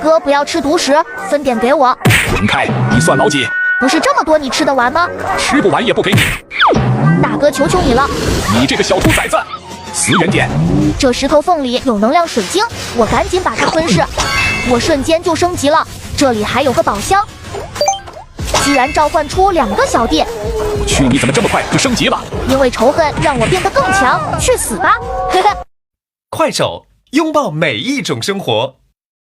哥不要吃独食，分点给我。滚开，你算老几？不是这么多你吃得完吗？吃不完也不给你。大哥求求你了，你这个小兔崽子，死远点！这石头缝里有能量水晶，我赶紧把它吞噬。我瞬间就升级了，这里还有个宝箱，居然召唤出2个小弟。我去，你怎么这么快就升级了？因为仇恨让我变得更强，去死吧！嘿嘿。快手，拥抱每一种生活。